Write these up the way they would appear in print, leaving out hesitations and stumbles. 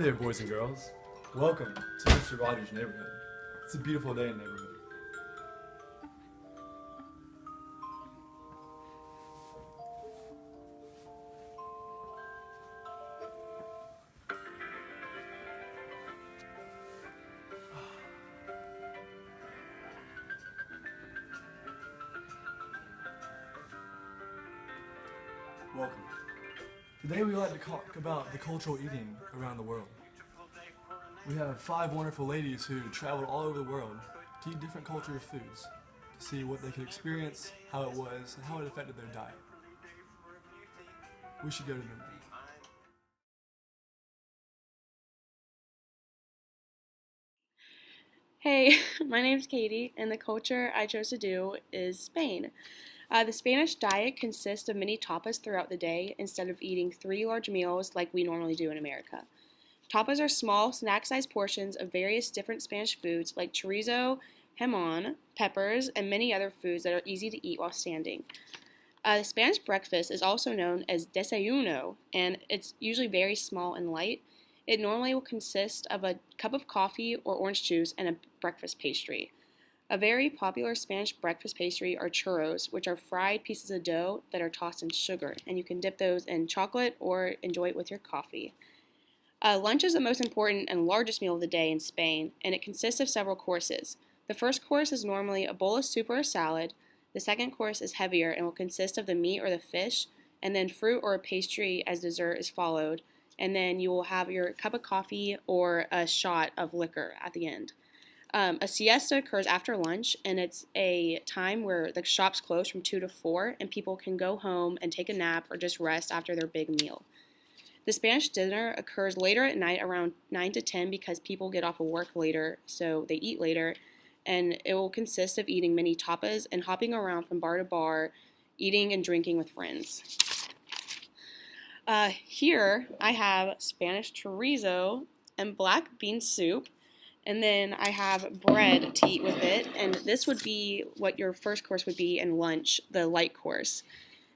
there, boys and girls. Welcome to Mr. Rogers' neighborhood. It's a beautiful day in the neighborhood. Welcome. Today we would like to talk about the cultural eating around the world. We have 5 wonderful ladies who traveled all over the world to eat different cultures' foods, to see what they could experience, how it was, and how it affected their diet. We should go to them now. Hey, my name's Caity, and the culture I chose to do is Spain. The Spanish diet consists of many tapas throughout the day instead of eating 3 large meals like we normally do in America. Tapas are small, snack-sized portions of various different Spanish foods like chorizo, jamon, peppers, and many other foods that are easy to eat while standing. The Spanish breakfast is also known as desayuno, and it's usually very small and light. It normally will consist of a cup of coffee or orange juice and a breakfast pastry. A very popular Spanish breakfast pastry are churros, which are fried pieces of dough that are tossed in sugar, and you can dip those in chocolate or enjoy it with your coffee. Lunch is the most important and largest meal of the day in Spain, and it consists of several courses. The first course is normally a bowl of soup or a salad. The second course is heavier and will consist of the meat or the fish, and then fruit or a pastry as dessert is followed, and then you will have your cup of coffee or a shot of liquor at the end. A siesta occurs after lunch, and it's a time where the shops close from 2 to 4, and people can go home and take a nap or just rest after their big meal. The Spanish dinner occurs later at night around 9 to 10 because people get off of work later, so they eat later, and it will consist of eating many tapas and hopping around from bar to bar, eating and drinking with friends. Here I have Spanish chorizo and black bean soup, and then I have bread to eat with it, and this would be what your first course would be in lunch, the light course.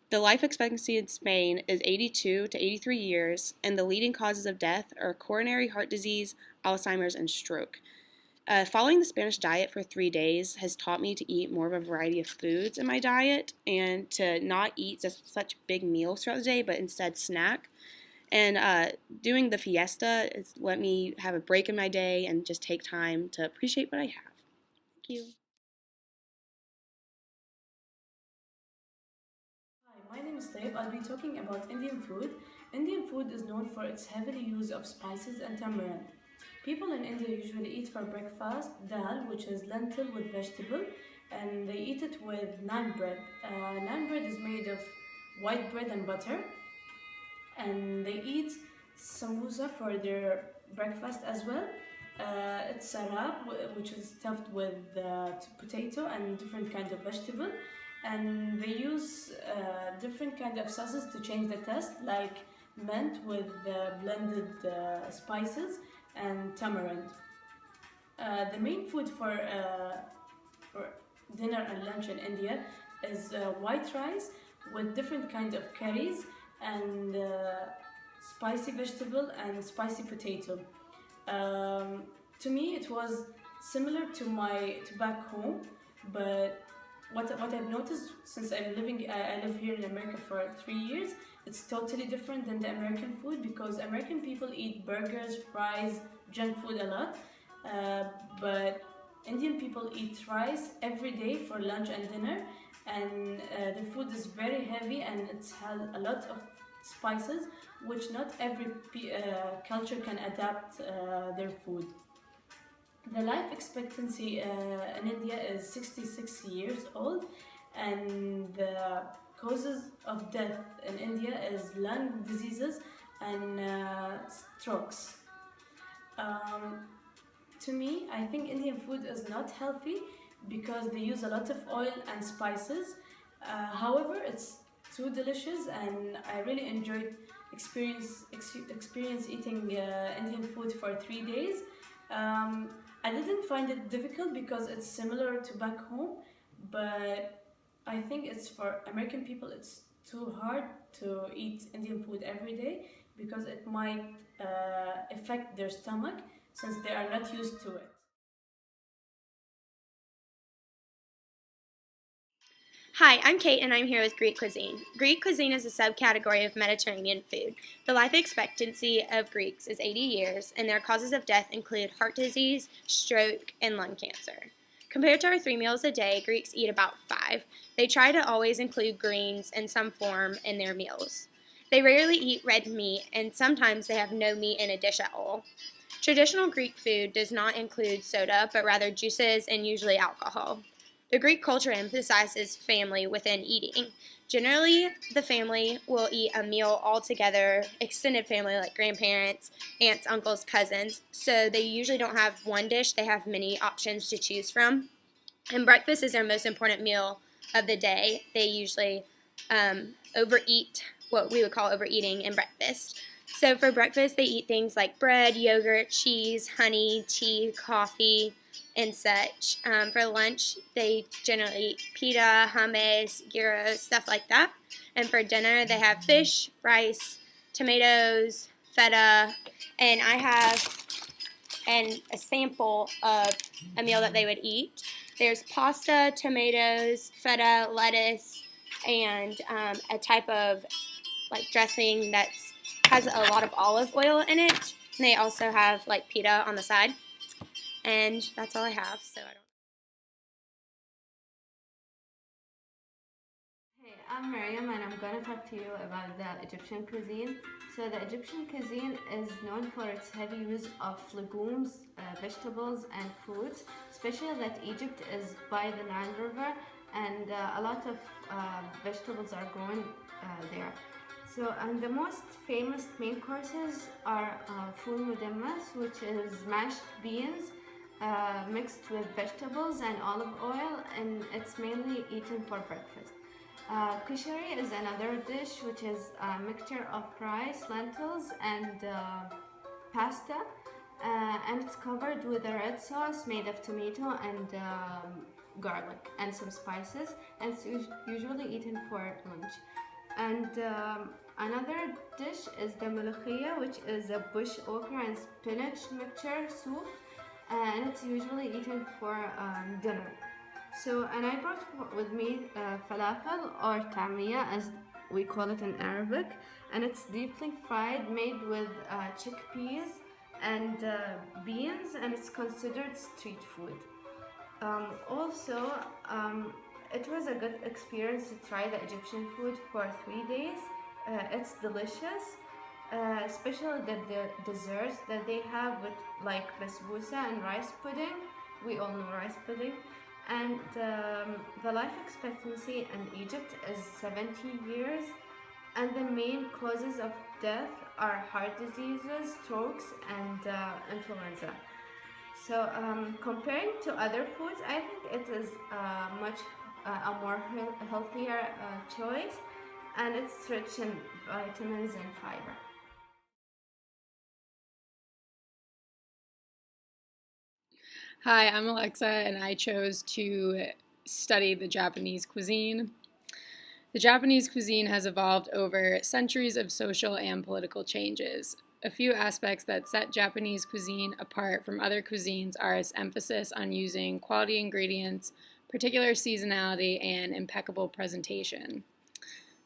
The life expectancy in Spain is 82 to 83 years, and the leading causes of death are coronary heart disease, Alzheimer's, and stroke. Following the Spanish diet for 3 days has taught me to eat more of a variety of foods in my diet and to not eat such big meals throughout the day, but instead snack. And doing the fiesta has let me have a break in my day and just take time to appreciate what I have. Thank you. Hi, my name is Taib. I'll be talking about Indian food. Indian food is known for its heavy use of spices and tamarind. People in India usually eat for breakfast dal, which is lentil with vegetable, and they eat it with naan bread. Naan bread is made of white bread and butter, and they eat samosa for their breakfast as well. It's sarab, which is stuffed with potato and different kinds of vegetable, and they use different kind of sauces to change the taste, like mint with blended spices and tamarind. The main food for dinner and lunch in India is white rice with different kind of curries and spicy vegetable and spicy potato. To me, it was similar to back home, but what I've noticed since I live here in America for 3 years, it's totally different than the American food because American people eat burgers, fries, junk food a lot, but Indian people eat rice every day for lunch and dinner, and their food is very heavy and it has a lot of spices, which not every culture can adapt their food. The life expectancy in India is 66 years old, and the causes of death in India is lung diseases and strokes. Um, to me, I think Indian food is not healthy because they use a lot of oil and spices. However, it's too delicious, and I really enjoyed experience eating Indian food for 3 days. I didn't find it difficult because it's similar to back home, but I think it's for American people it's too hard to eat Indian food every day because it might affect their stomach since they are not used to it. Hi, I'm Kate and I'm here with Greek cuisine. Greek cuisine is a subcategory of Mediterranean food. The life expectancy of Greeks is 80 years, and their causes of death include heart disease, stroke, and lung cancer. Compared to our 3 meals a day, Greeks eat about 5. They try to always include greens in some form in their meals. They rarely eat red meat, and sometimes they have no meat in a dish at all. Traditional Greek food does not include soda, but rather juices and usually alcohol. The Greek culture emphasizes family within eating. Generally, the family will eat a meal all together, extended family like grandparents, aunts, uncles, cousins. So they usually don't have one dish, they have many options to choose from. And breakfast is their most important meal of the day. They usually overeat, what we would call overeating in breakfast. So for breakfast, they eat things like bread, yogurt, cheese, honey, tea, coffee, and such. For lunch, they generally eat pita, hummus, gyros, stuff like that. And for dinner, they have fish, rice, tomatoes, feta, and I have a sample of a meal that they would eat. There's pasta, tomatoes, feta, lettuce, and a type of like dressing that has a lot of olive oil in it. And they also have like pita on the side. And that's all I have. So I don't. Hey, I'm Miriam and I'm gonna talk to you about the Egyptian cuisine. So the Egyptian cuisine is known for its heavy use of legumes, vegetables and fruits, especially that Egypt is by the Nile River and a lot of vegetables are grown there. So, and the most famous main courses are ful mudemmas, which is mashed beans mixed with vegetables and olive oil, and it's mainly eaten for breakfast. Kushari is another dish which is a mixture of rice, lentils, and pasta, and it's covered with a red sauce made of tomato and garlic and some spices, and it's usually eaten for lunch. And another dish is the molokhia, which is a bush okra and spinach mixture soup, and it's usually eaten for dinner. So, and I brought with me falafel or tamia as we call it in Arabic, and it's deeply fried, made with chickpeas and beans, and it's considered street food. Also, it was a good experience to try the Egyptian food for 3 days. It's delicious, especially the desserts that they have with like basbousa and rice pudding. We all know rice pudding. And the life expectancy in Egypt is 70 years, and the main causes of death are heart diseases, strokes, and influenza. So, comparing to other foods, I think it is much a more healthier choice, and it's rich in vitamins and fiber. Hi, I'm Alexa, and I chose to study the Japanese cuisine. The Japanese cuisine has evolved over centuries of social and political changes. A few aspects that set Japanese cuisine apart from other cuisines are its emphasis on using quality ingredients, particular seasonality, and impeccable presentation.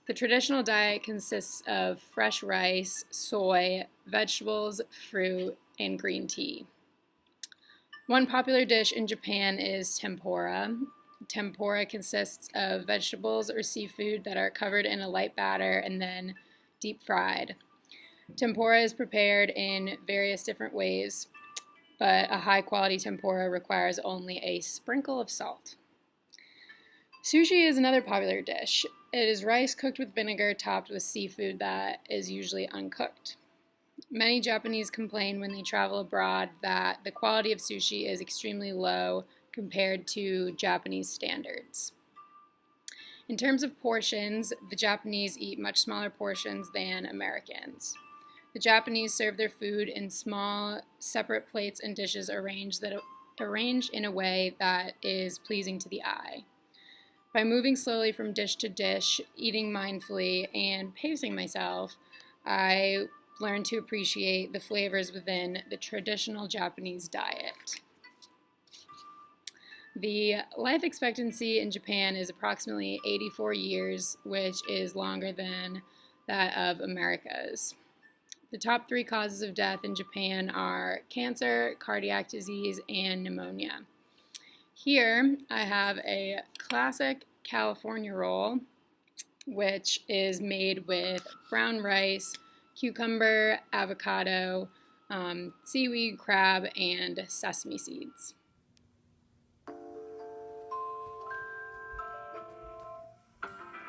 The traditional diet consists of fresh rice, soy, vegetables, fruit, and green tea. One popular dish in Japan is tempura. Tempura consists of vegetables or seafood that are covered in a light batter and then deep fried. Tempura is prepared in various different ways, but a high quality tempura requires only a sprinkle of salt. Sushi is another popular dish. It is rice cooked with vinegar topped with seafood that is usually uncooked. Many Japanese complain when they travel abroad that the quality of sushi is extremely low compared to Japanese standards. In terms of portions, the Japanese eat much smaller portions than Americans. The Japanese serve their food in small, separate plates and dishes arranged in a way that is pleasing to the eye. By moving slowly from dish to dish, eating mindfully, and pacing myself, I learn to appreciate the flavors within the traditional Japanese diet. The life expectancy in Japan is approximately 84 years, which is longer than that of America's. The top 3 causes of death in Japan are cancer, cardiac disease, and pneumonia. Here I have a classic California roll, which is made with brown rice, cucumber, avocado, seaweed, crab, and sesame seeds.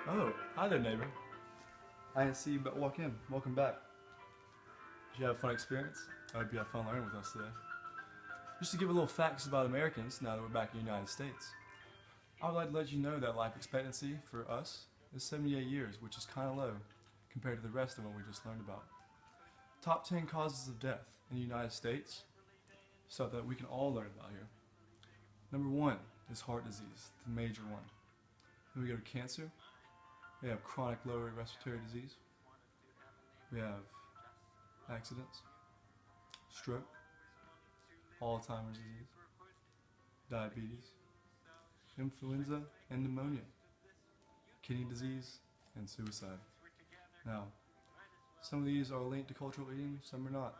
Oh, hi there, neighbor. I didn't see you walk in. Welcome back. Did you have a fun experience? I hope you had fun learning with us today. Just to give a little facts about Americans now that we're back in the United States. I would like to let you know that life expectancy for us is 78 years, which is kind of low compared to the rest of what we just learned about. Top 10 causes of death in the United States, stuff that we can all learn about here. Number 1 is heart disease, the major one. Then we go to cancer. We have chronic lower respiratory disease. We have accidents, stroke, Alzheimer's disease, diabetes, influenza and pneumonia, kidney disease, and suicide. Now, some of these are linked to cultural eating, some are not,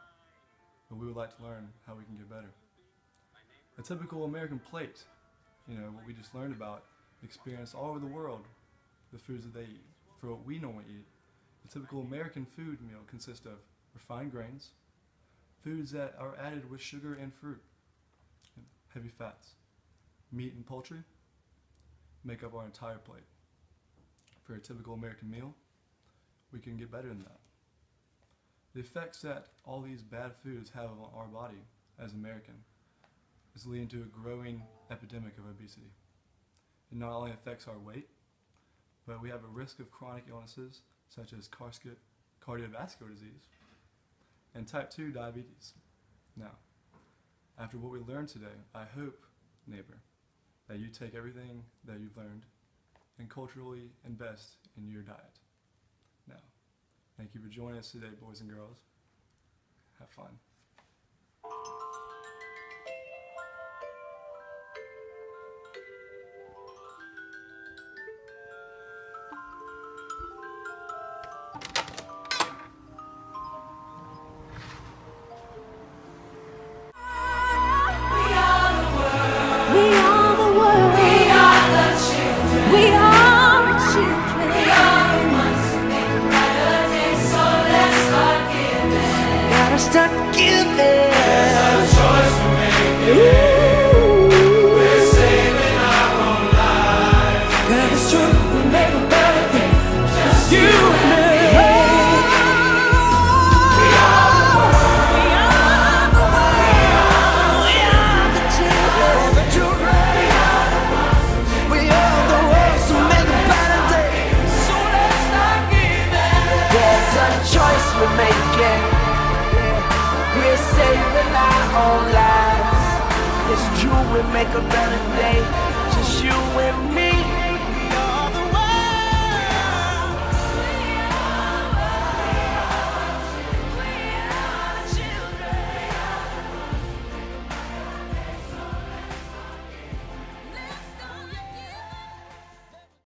but we would like to learn how we can get better. A typical American plate, what we just learned about, experienced all over the world, the foods that they eat. For what we normally eat, a typical American food meal consists of refined grains, foods that are added with sugar and fruit, and heavy fats. Meat and poultry make up our entire plate. For a typical American meal, we can get better than that. The effects that all these bad foods have on our body as American is leading to a growing epidemic of obesity. It not only affects our weight, but we have a risk of chronic illnesses such as cardiovascular disease and type 2 diabetes. Now, after what we learned today, I hope, neighbor, that you take everything that you've learned and culturally invest in your diet. Now, thank you for joining us today, boys and girls. Have fun. Start giving. There's a choice we're making. We're saving our own lives. That is true. We'll make a better day. Just you and me. We are the world. We are the world. We are the children. We are the ones. We are the ones to make a better day. So let's start giving. There's a choice we're making. We're saving our own lives. It's true, we make a better day. Just you and me.